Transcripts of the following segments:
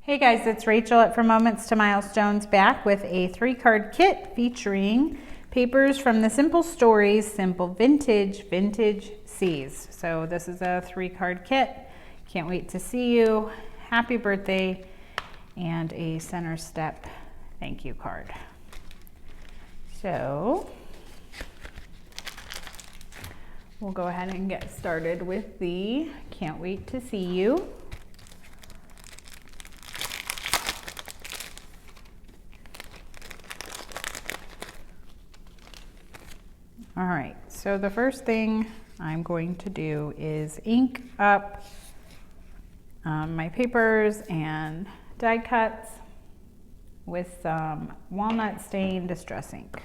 Hey guys, it's Rachel at From Moments to Milestones back with a 3-card kit featuring papers from the Simple Stories Simple Vintage C's. So this is a 3-card kit. Can't wait to see you. Happy birthday, and a center step thank you card. So we'll go ahead and get started with the can't wait to see you. All right, so the first thing I'm going to do is ink up my papers and die cuts with some walnut stain distress ink.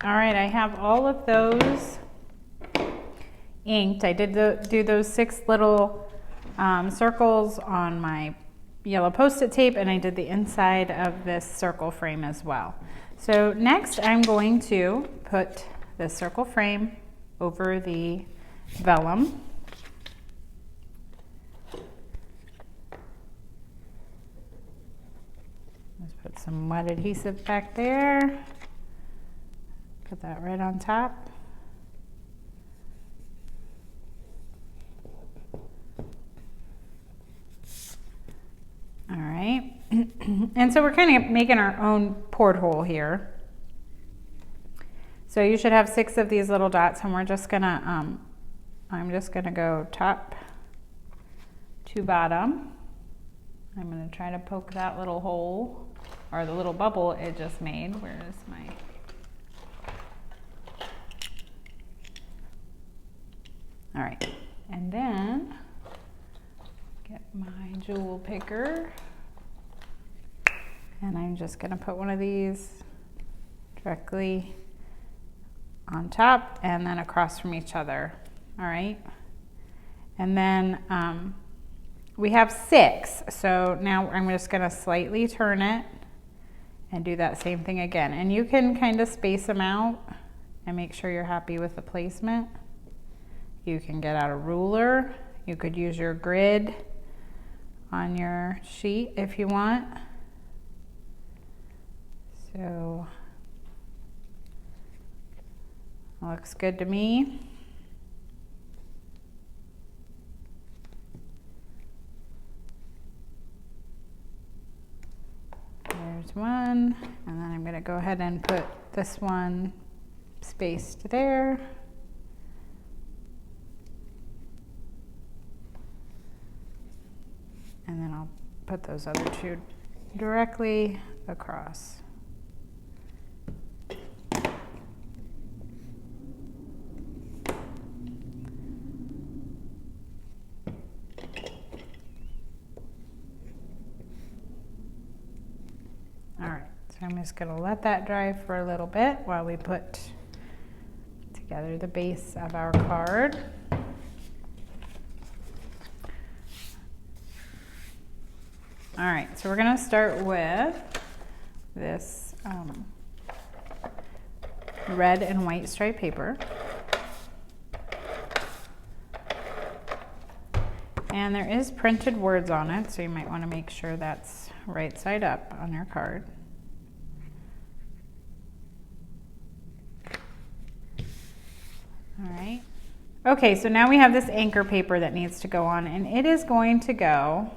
All right, I have all of those inked. I did do those 6 little circles on my yellow Post-it tape, and I did the inside of this circle frame as well. So next I'm going to put this circle frame over the vellum. Let's put some wet adhesive back there. Put that right on top. All right, and so we're kind of making our own porthole here. So you should have 6 of these little dots, and we're just gonna, I'm just gonna go top to bottom. I'm gonna try to poke that little hole, or the little bubble it just made. Where is my, all right, and then get my jewel picker, and I'm just going to put one of these directly on top and then across from each other. All right, and then we have 6, so now I'm just going to slightly turn it and do that same thing again, and you can kind of space them out and make sure you're happy with the placement. You can get out a ruler, you could use your grid on your sheet if you want. So looks good to me. There's one, and then I'm going to go ahead and put this one spaced there. And then I'll put those other 2 directly across. All right, so I'm just going to let that dry for a little bit while we put together the base of our card. All right, so we're going to start with this red and white striped paper. And there is printed words on it, so you might want to make sure that's right side up on your card. All right. Okay, so now we have this anchor paper that needs to go on, and it is going to go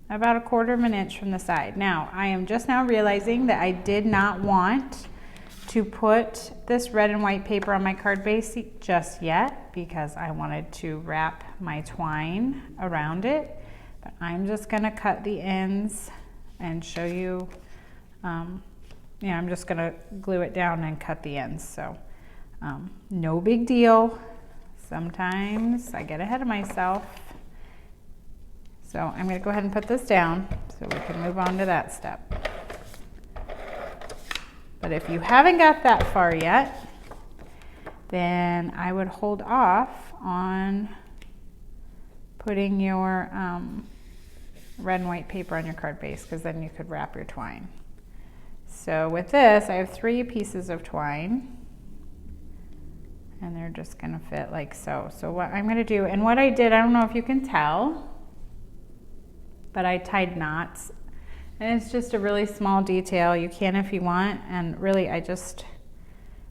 about 1/4 of an inch from the side. Now, I am just now realizing that I did not want to put this red and white paper on my card base just yet because I wanted to wrap my twine around it. But I'm just gonna cut the ends and show you, yeah, I'm just gonna glue it down and cut the ends. So no big deal. Sometimes I get ahead of myself. So I'm going to go ahead and put this down so we can move on to that step. But if you haven't got that far yet, then I would hold off on putting your red and white paper on your card base, because then you could wrap your twine. So with this, I have 3 pieces of twine. And they're just gonna fit like so. So what I'm gonna do, and what I did, I don't know if you can tell, but I tied knots. And it's just a really small detail. You can if you want, and really I just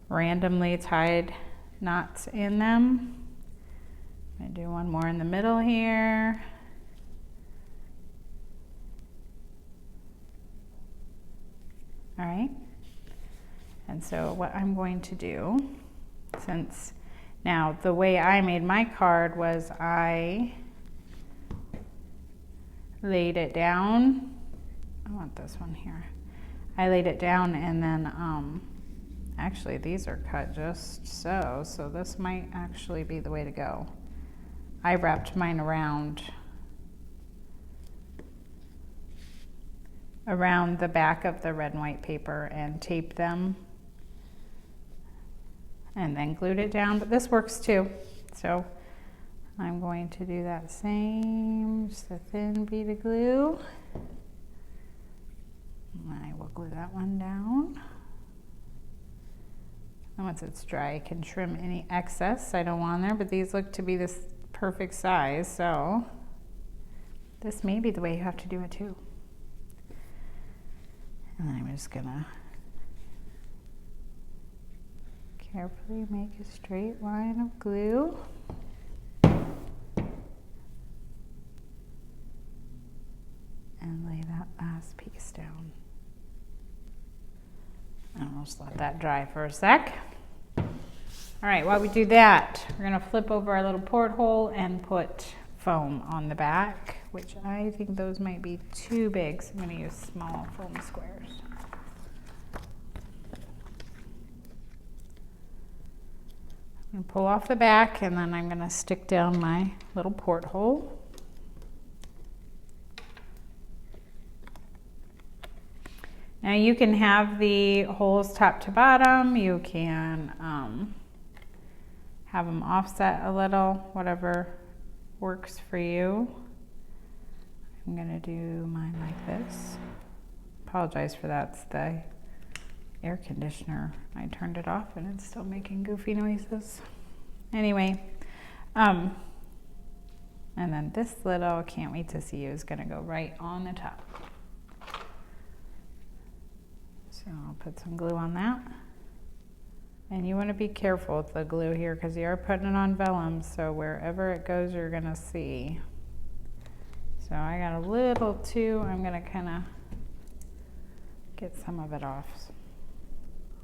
randomly tied knots in them. I'm gonna do one more in the middle here. All right. And so what I'm going to do, since now the way I made my card was I laid it down. I want this one here. I laid it down and then actually these are cut just so, so this might actually be the way to go. I wrapped mine around the back of the red and white paper and taped them and then glued it down, but this works too. So I'm going to do that same, just a thin bead of glue. I will glue that one down. And once it's dry, I can trim any excess I don't want there, but these look to be this perfect size, so this may be the way you have to do it too. And then I'm just gonna carefully make a straight line of glue. And lay that last piece down. And we'll just let that dry for a sec. All right, while we do that, we're gonna flip over our little porthole and put foam on the back, which I think those might be too big, so I'm gonna use small foam squares. I'm gonna pull off the back and then I'm gonna stick down my little porthole. Now you can have the holes top to bottom, you can have them offset a little, whatever works for you. I'm gonna do mine like this. Apologize for that, it's the air conditioner. I turned it off and it's still making goofy noises. Anyway, and then this little, can't wait to see you, is gonna go right on the top. So I'll put some glue on that. And you want to be careful with the glue here because you are putting it on vellum, so wherever it goes you're going to see. So I got a little too, I'm going to kind of get some of it off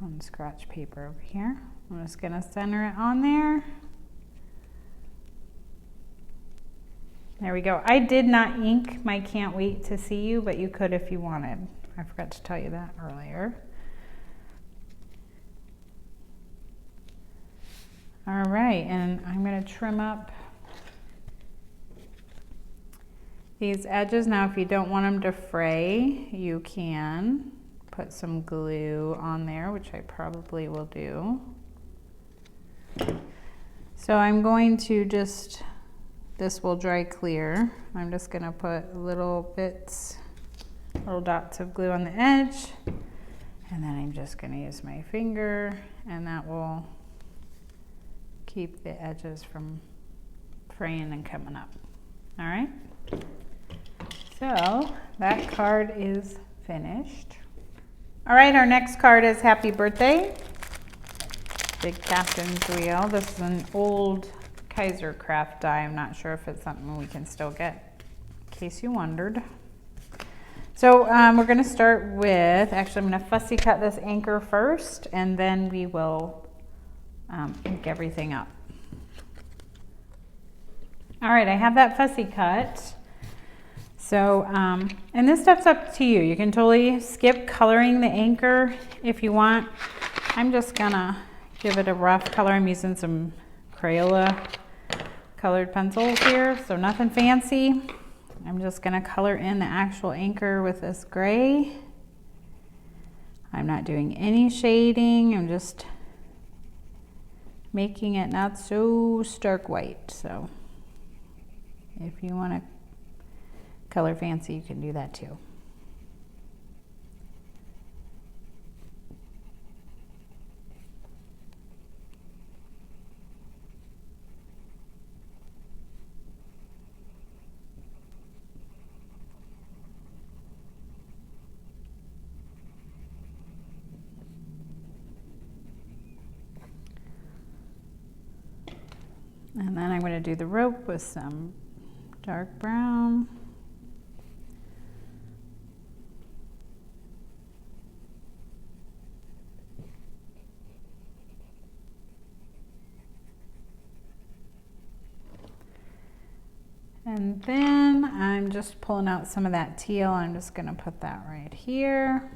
on scratch paper over here. I'm just going to center it on there. There we go. I did not ink my can't wait to see you, but you could if you wanted. I forgot to tell you that earlier. All right, and I'm going to trim up these edges. Now, if you don't want them to fray, you can put some glue on there, which I probably will do. So I'm going to just, this will dry clear. I'm just going to put little bits, little dots of glue on the edge, and then I'm just going to use my finger, and that will keep the edges from fraying and coming up. All right, so that card is finished. All right, our next card is Happy Birthday. Big captain's wheel. This is an old Kaiser craft die. I'm not sure if it's something we can still get, in case you wondered. So we're going to start with, actually I'm going to fussy cut this anchor first, and then we will ink everything up. All right, I have that fussy cut. So, and this stuff's up to you. You can totally skip coloring the anchor if you want. I'm just gonna give it a rough color. I'm using some Crayola colored pencils here, so nothing fancy. I'm just gonna color in the actual anchor with this gray. I'm not doing any shading. I'm just making it not so stark white. So if you want to color fancy, you can do that too. And then I'm going to do the rope with some dark brown. And then I'm just pulling out some of that teal. I'm just going to put that right here.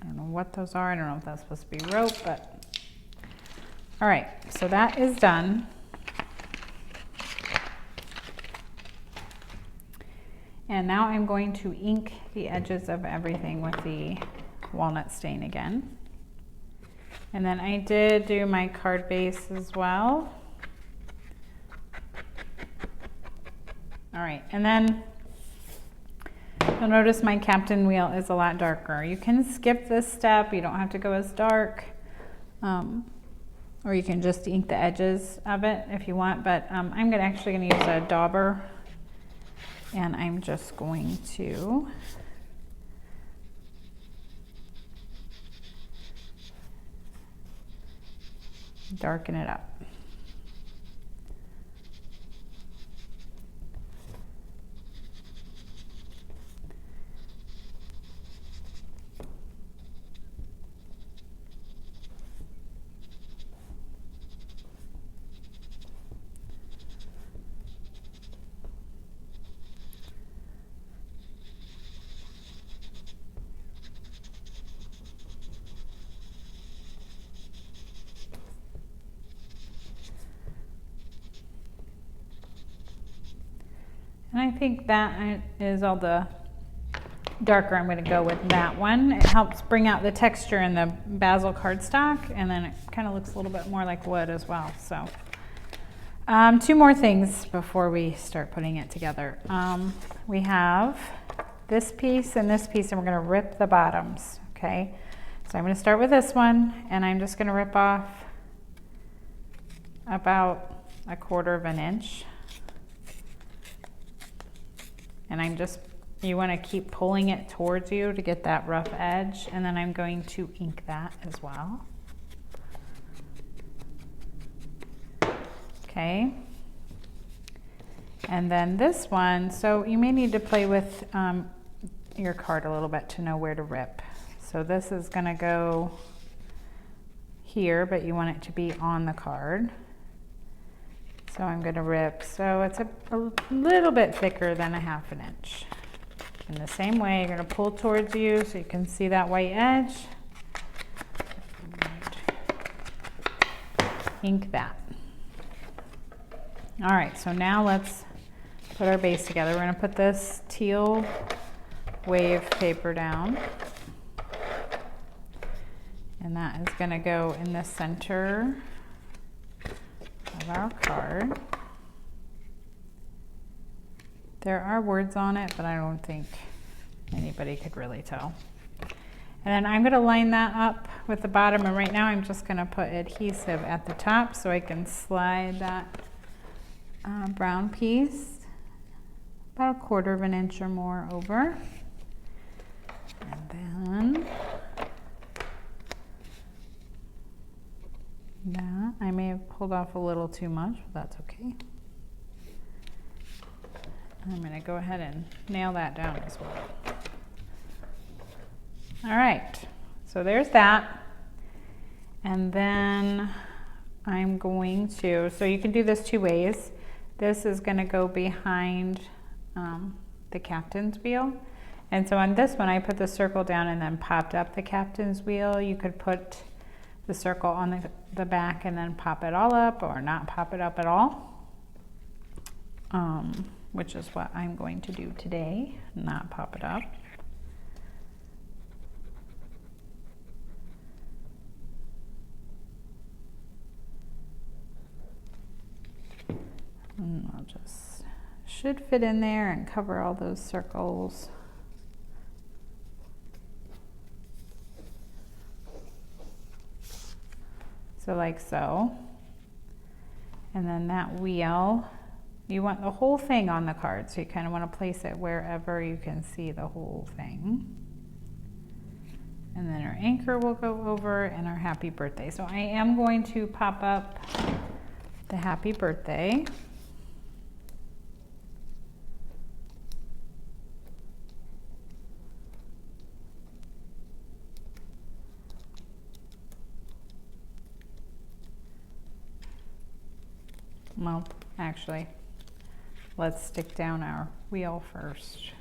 I don't know what those are. I don't know if that's supposed to be rope, but all right, so that is done. And now I'm going to ink the edges of everything with the walnut stain again. And then I did do my card base as well. All right, and then you'll notice my captain wheel is a lot darker. You can skip this step, you don't have to go as dark, or you can just ink the edges of it if you want, but I'm actually gonna use a dauber, and I'm just going to darken it up. And I think that is all the darker I'm going to go with that one. It helps bring out the texture in the basil cardstock, and then it kind of looks a little bit more like wood as well. So two more things before we start putting it together. We have this piece and this piece, and we're going to rip the bottoms, okay? So I'm going to start with this one, and I'm just going to rip off about 1/4 inch. And you want to keep pulling it towards you to get that rough edge, and then I'm going to ink that as well. Okay. And then this one, so you may need to play with your card a little bit to know where to rip. So this is going to go here, but you want it to be on the card. So I'm going to rip, so it's a little bit thicker than 1/2 inch. In the same way, you're going to pull towards you so you can see that white edge. Ink that. All right, so now let's put our base together. We're going to put this teal wave paper down. And that is going to go in the center of our card. There are words on it, but I don't think anybody could really tell. And then I'm going to line that up with the bottom, and right now I'm just going to put adhesive at the top so I can slide that brown piece about 1/4 inch or more over. And then that, I may have pulled off a little too much, but that's okay. I'm going to go ahead and nail that down as well. All right, so there's that. And then I'm going to, so you can do this 2 ways. This is going to go behind the captain's wheel. And so on this one, I put the circle down and then popped up the captain's wheel. You could put the circle on the back and then pop it all up, or not pop it up at all, which is what I'm going to do today, not pop it up. And I'll just, should fit in there and cover all those circles. So like so. And then that wheel, you want the whole thing on the card, so you kind of want to place it wherever you can see the whole thing. And then our anchor will go over, and our happy birthday. So I am going to pop up the happy birthday. Well, actually, let's stick down our wheel first.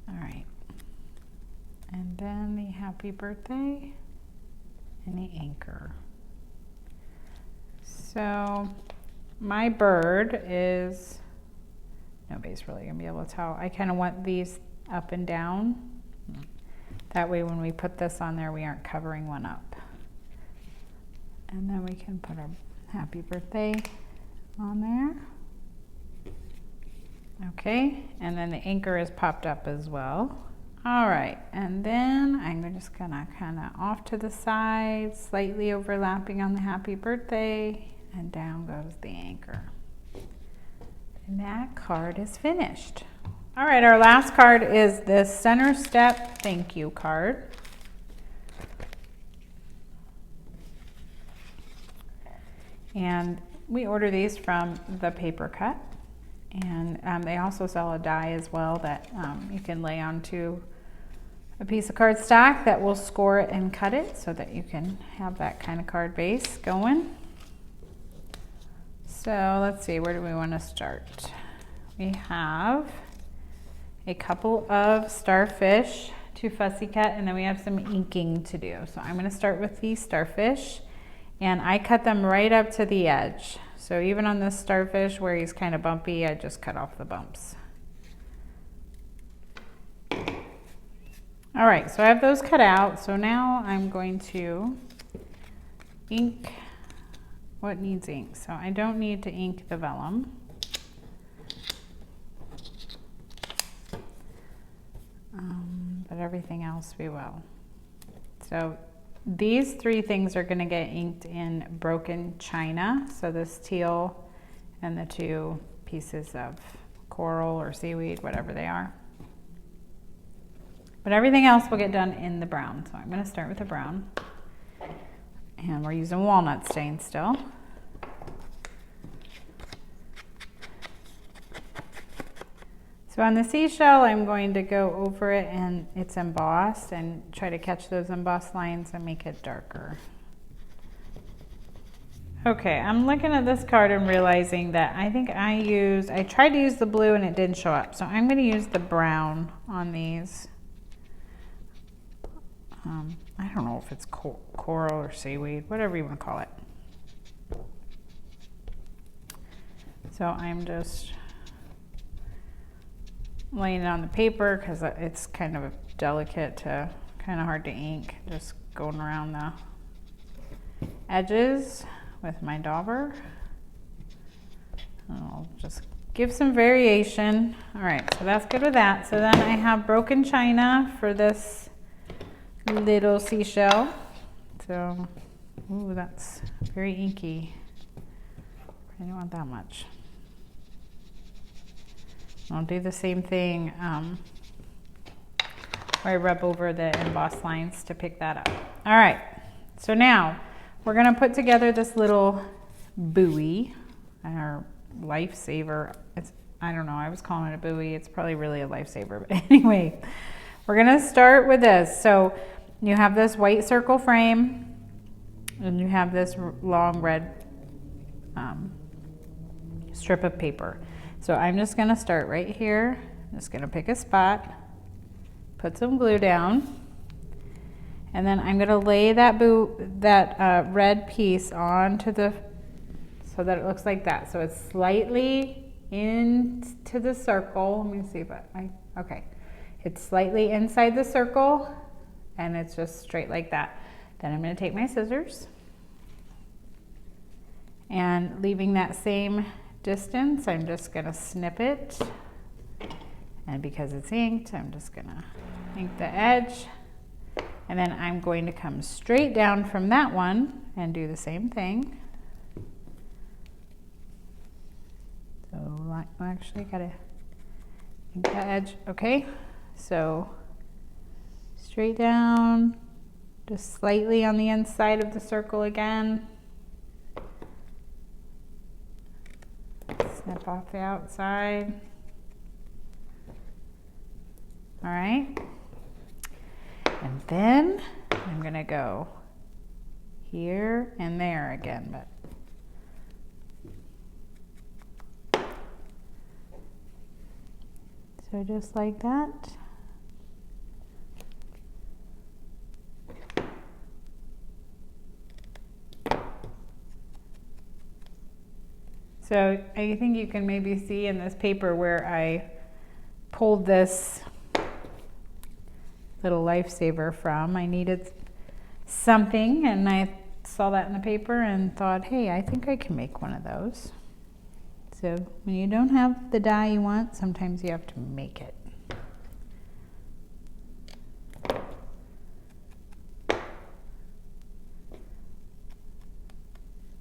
All right. And then the happy birthday and the anchor. So my bird is, nobody's really gonna be able to tell. I kind of want these up and down. That way when we put this on there, we aren't covering one up. And then we can put our happy birthday on there. Okay, and then the anchor is popped up as well. All right, and then I'm just gonna kind of off to the side, slightly overlapping on the happy birthday, and down goes the anchor. And that card is finished. All right, our last card is the center step thank you card. And we order these from the Paper Cut. And they also sell a die as well that you can lay onto a piece of cardstock that will score it and cut it so that you can have that kind of card base going. So let's see, where do we want to start? We have a couple of starfish to fussy cut, and then we have some inking to do. So I'm going to start with the starfish, and I cut them right up to the edge. So even on this starfish where he's kind of bumpy, I just cut off the bumps. All right, so I have those cut out. So now I'm going to ink what needs ink. So I don't need to ink the vellum. But everything else we will. So these three things are going to get inked in broken china. So this teal and the two pieces of coral or seaweed, whatever they are. But everything else will get done in the brown. So I'm going to start with the brown. And we're using walnut stain still. So on the seashell, I'm going to go over it and it's embossed and try to catch those embossed lines and make it darker. Okay, I'm looking at this card and realizing that I think I tried to use the blue and it didn't show up. So I'm going to use the brown on these. I don't know if it's coral or seaweed, whatever you want to call it. So I'm just laying it on the paper because it's kind of delicate to, kind of hard to ink. Just going around the edges with my dauber. I'll just give some variation. All right, so that's good with that. So then I have broken china for this little seashell. So, ooh, that's very inky. I don't want that much. I'll do the same thing where I rub over the embossed lines to pick that up. All right, so now we're gonna put together this little buoy, our lifesaver. I don't know, I was calling it a buoy. It's probably really a lifesaver, but anyway, we're gonna start with this. So you have this white circle frame and you have this long red strip of paper. So I'm just going to start right here. I'm just going to pick a spot, put some glue down, and then I'm going to lay that red piece onto so that it looks like that. So it's slightly into the circle. Let me see if okay. It's slightly inside the circle, and it's just straight like that. Then I'm going to take my scissors, and leaving that same distance, I'm just going to snip it, and because it's inked, I'm just going to ink the edge, and then I'm going to come straight down from that one and do the same thing. So I actually got to ink the edge. Okay, So straight down, just slightly on the inside of the circle again. Snip off the outside. All right. And then I'm gonna go here and there again, but so just like that. So I think you can maybe see in this paper where I pulled this little lifesaver from. I needed something and I saw that in the paper and thought, hey, I think I can make one of those. So when you don't have the die you want, sometimes you have to make it.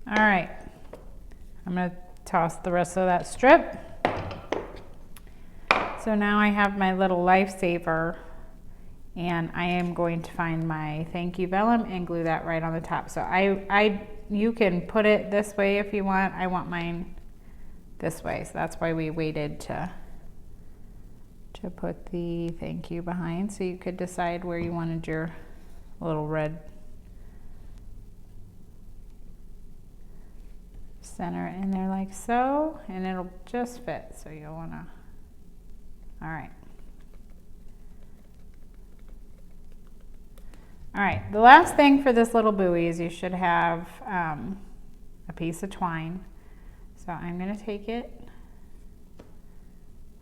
All right, I'm gonna toss the rest of that strip. So now I have my little lifesaver and I am going to find my thank you vellum and glue that right on the top. So you can put it this way if you want. I want mine this way, so that's why we waited to put the thank you behind, so you could decide where you wanted your little red center in there like so, and it'll just fit. So you'll wanna, all right. All right, the last thing for this little buoy is you should have a piece of twine. So I'm gonna take it,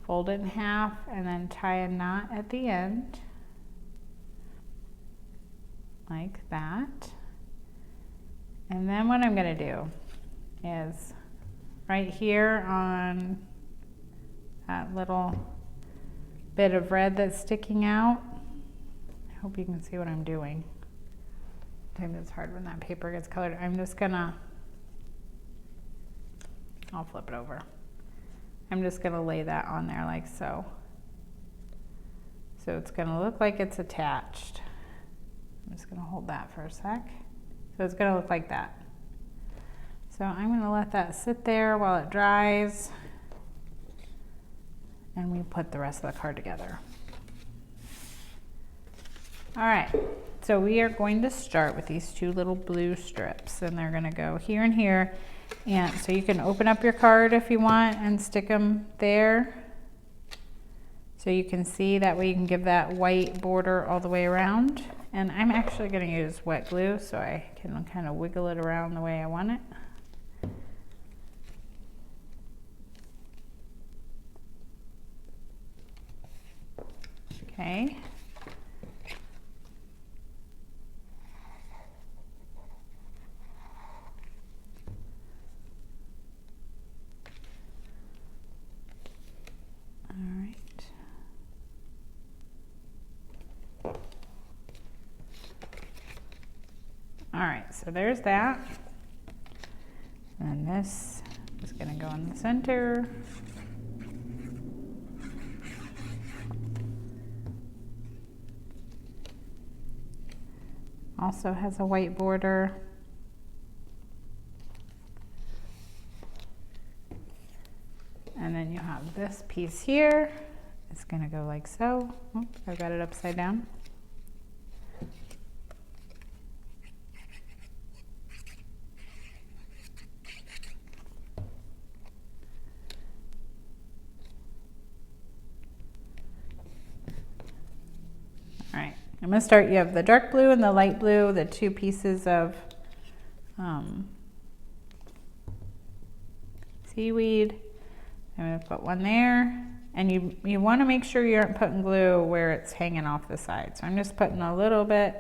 fold it in half, and then tie a knot at the end, like that. And then what I'm gonna do is right here on that little bit of red that's sticking out. I hope you can see what I'm doing. Sometimes it's hard when that paper gets colored. I'm just gonna, I'll flip it over. I'm just gonna lay that on there like so. So it's gonna look like it's attached. I'm just gonna hold that for a sec. So it's gonna look like that. So I'm gonna let that sit there while it dries, and we put the rest of the card together. All right, so we are going to start with these two little blue strips, and they're gonna go here and here. And so you can open up your card if you want and stick them there. So you can see, that way you can give that white border all the way around. And I'm actually gonna use wet glue so I can kind of wiggle it around the way I want it. Okay. All right. All right, so there's that. And this is going to go in the center. Also has a white border. And then you have this piece here. It's going to go like so. Oops, I've got it upside down. All right, I'm going to start. You have the dark blue and the light blue, the two pieces of seaweed. I'm going to put one there, and you want to make sure you aren't putting glue where it's hanging off the side. So I'm just putting a little bit,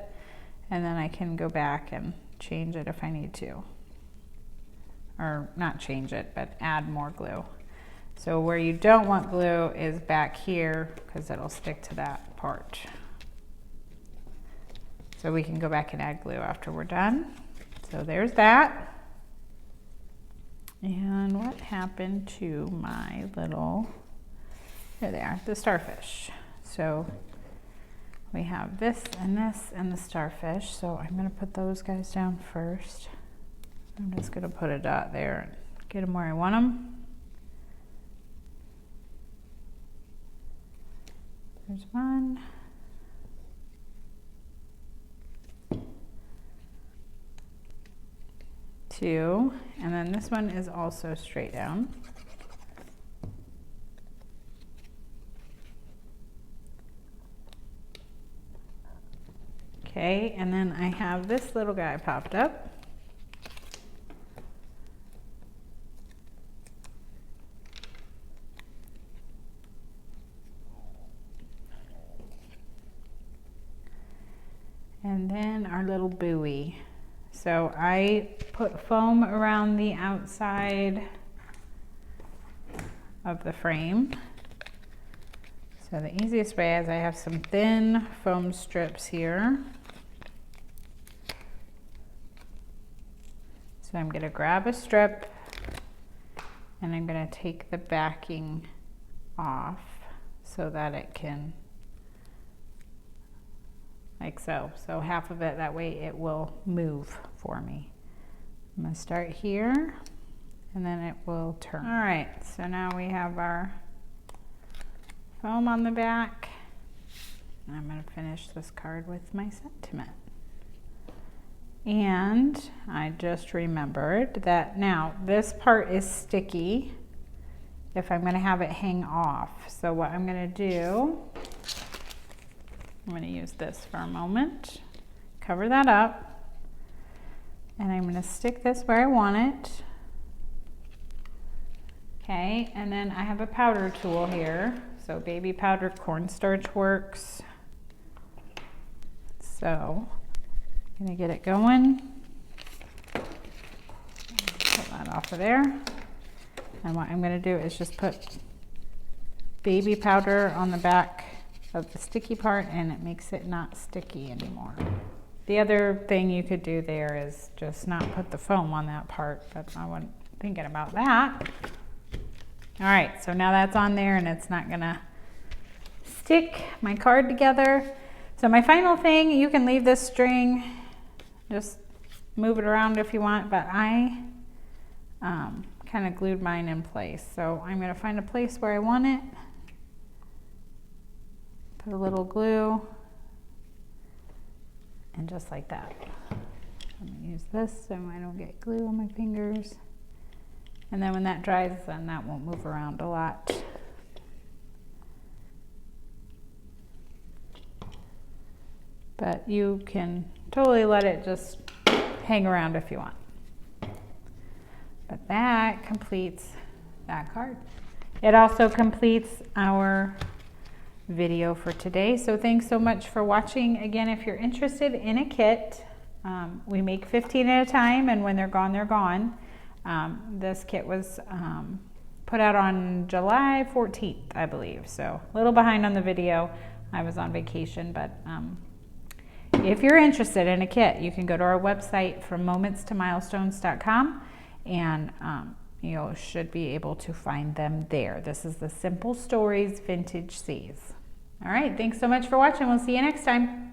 and then I can go back and change it if I need to. Or not change it, but add more glue. So where you don't want glue is back here, because it'll stick to that part. So we can go back and add glue after we're done. So there's that. And what happened to my little, there they are, the starfish. So we have this and the starfish. So I'm gonna put those guys down first. I'm just gonna put a dot there and get them where I want them. There's one. Two, and then this one is also straight down. Okay, and then I have this little guy popped up. And then our little buoy. So I put foam around the outside of the frame. So the easiest way is I have some thin foam strips here. So I'm gonna grab a strip and I'm gonna take the backing off so that it can, like so. So half of it, that way it will move for me. I'm gonna start here and then it will turn. All right, so now we have our foam on the back. I'm gonna finish this card with my sentiment. And I just remembered that now this part is sticky if I'm gonna have it hang off. So what I'm gonna do, I'm gonna use this for a moment, cover that up, and I'm gonna stick this where I want it. Okay, and then I have a powder tool here. So baby powdered cornstarch works. So I'm gonna get it going. Pull that off of there. And what I'm gonna do is just put baby powder on the back of the sticky part, and it makes it not sticky anymore. The other thing you could do there is just not put the foam on that part, but I wasn't thinking about that. All right, so now that's on there and it's not gonna stick my card together. So my final thing, you can leave this string, just move it around if you want, but I kind of glued mine in place. So I'm gonna find a place where I want it, put a little glue, and just like that. I'm gonna use this so I don't get glue on my fingers. And then when that dries, then that won't move around a lot. But you can totally let it just hang around if you want. But that completes that card. It also completes our video for today. So thanks so much for watching. Again, if you're interested in a kit, we make 15 at a time, and when they're gone, they're gone. This kit was put out on July 14th, I believe. So a little behind on the video. I was on vacation, but if you're interested in a kit, you can go to our website from momentstomilstones.com, and you should be able to find them there. This is the Simple Stories Vintage C's. All right, thanks so much for watching. We'll see you next time.